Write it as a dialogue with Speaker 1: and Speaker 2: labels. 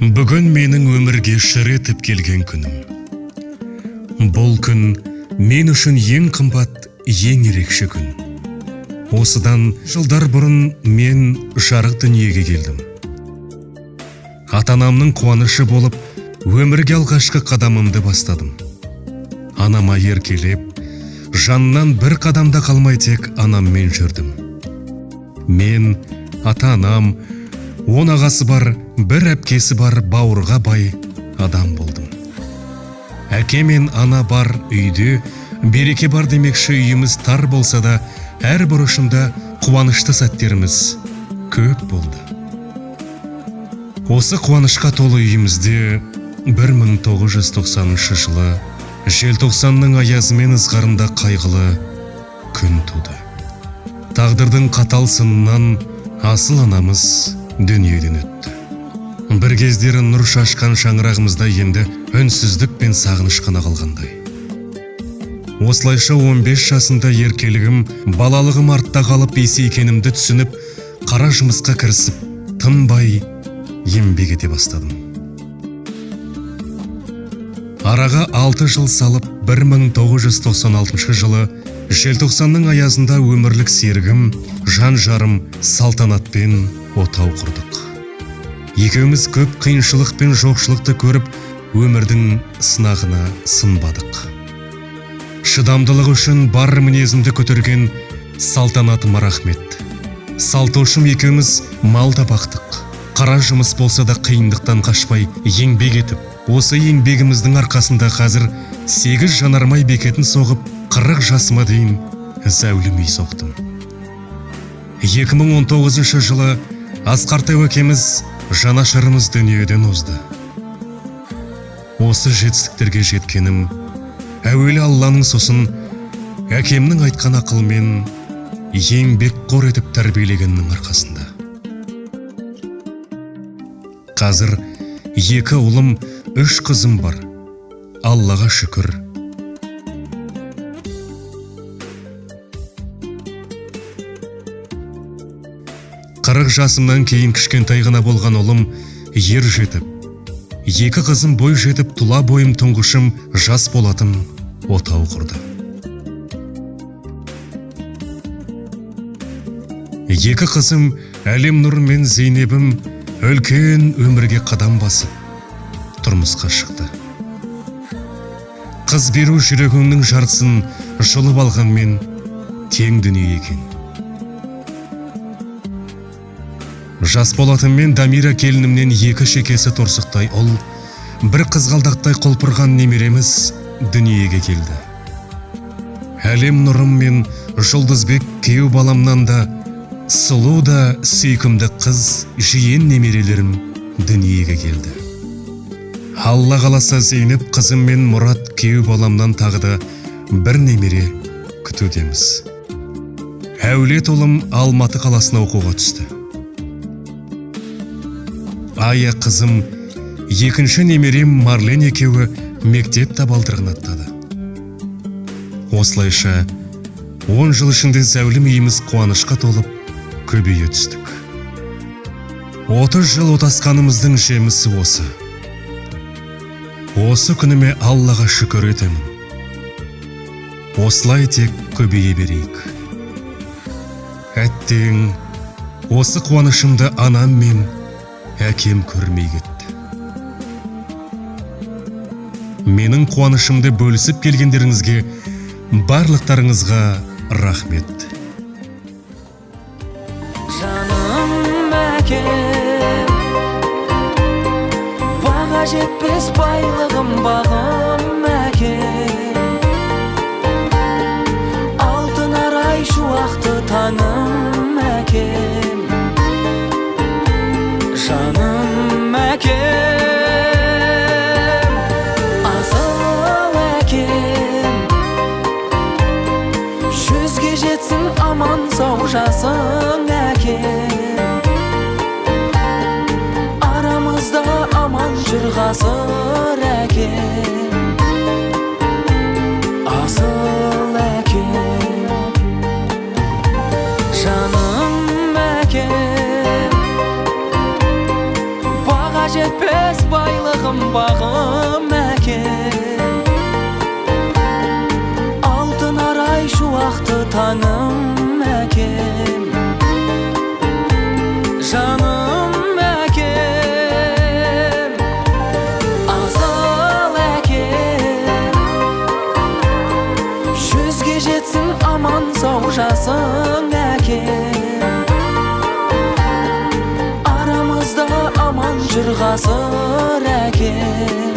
Speaker 1: Бүгін менің өмірге шыр етіп келген күнім. Бұл күн мен үшін ең қымбат, ең ерекше күн. Осыдан жылдар бұрын мен жарық дүниеге келдім. Ата-анамның қуанышы болып, өмірге алғашқы қадамымды бастадым. Анама еркелеп, жанынан бір қадамда қалмай тек анаммен жүрдім. Мен, ата-анам, 10 ағасы бар, бір әпкесі бар, бауырға бай адам болдым. Әке мен ана бар үйде, береке бар демекші үйіміз тар болса да, әр бұрышында қуанышты сәттеріміз көп болды. Осы қуанышқа толы үйімізде 1990 жылы желтоқсанның аязымен ызғарында қайғылы күн туды. Тағдырдың қатал сынынан асыл анамыз дүниеден өтті. Бір кездері нұр шашқан шаңырағымызда енді үнсіздік пен сағыныш қана қалғандай. Осылайша 15 жасында еркелігім, балалығым артта қалып есейгенімді түсініп, қара жұмысқа кірісіп, тынбай еңбек ете бастадым. Араға 6 жыл салып, 1996 жылы желтоқсанның аязында өмірлік серігім, жан-жарым салтанатпен отау құрдық. Екеуміз көп қиыншылық пен жоқшылықты көріп, өмірдің сынағына сынбадық. Шыдамдылық үшін бар мінезімді көтерген салтанатыма рахмет. Салтошым екеуміз малда бақтық. Қара жұмыс болса да қиындықтан қашпай еңбек етіп, осы еңбегіміздің арқасында қазір 8 жанармай бекетін соғып, 40 жасыма дейін зәулім үй соқтым. 2019 жылы Асқар әкеміз жанашырымыз дүниеден озды. Осы жетістіктерге жеткенім әуелі Алланың, сосын әкемнің айтқан ақылмен еңбекқор етіп тәрбиелегеннің арқасында. Қазір 2 ұлым, 3 қызым бар. Аллаға шүкір. Қырық жасымнан кейін кішкентай ғана болған ұлым ер жетіп, 2 қызым бой жетіп, тұла бойым тұңғышым жас болатын отау құрды. 2 қызым Әлем Нұр мен Зейнебім үлкен өмірге қадам басып, тұрмысқа шықты. Қыз беру жүрегіңнің жартысын жұлып алғанмен тең дүние екен. Жас болатын мен Дамира келінімнен 2 шекесі торсықтай ұл, бір қызғалдақтай құлпырған немереміз дүниеге келді. Әлем Нұрым мен Жұлдызбек күйеу баламнан да сұлу да сүйкімді қыз, жиен немерелерім дүниеге келді. Алла қаласа Зейнеп қызым мен Мұрат күйеу баламнан тағы да бір немере күтудеміз. Әулет ұлым Алматы қаласына оқуға түсті. Ая қызым, 2 немерем Марлен екеуі мектеп табалдырығын аттады. Осылайша 10 жыл ішінде зәулім үйіміз қуанышқа толып, көбейе түстік. 30 жыл отасқанымыздың жемісі осы. Осы күніме Аллаға шүкір етемін. Осылай тек көбейе берейік. Әттең, осы қуанышымды анам мен әкем көрмей кетті. Менің қуанышымды бөлісіп келгендеріңізге, барлықтарыңызға рахмет.
Speaker 2: Жаным әкем, баға жетпес байлығым бағым әкем, алтын арай шуақты таңым әкем. Жаным әкем, асыл әкем, 100-ге жетсін аман сау жасың әкем, арамызда аман жүр ғасыр әкем. Асыл әкем, жаным әкем, жетпес бағым бағым әкем. Алтын арай шуақты таңым әкем. Жаным әкем, асыл әкем. Жүзге жетсін аман сау жасың әкем. Арамызда аман жүр ғасыр әкем.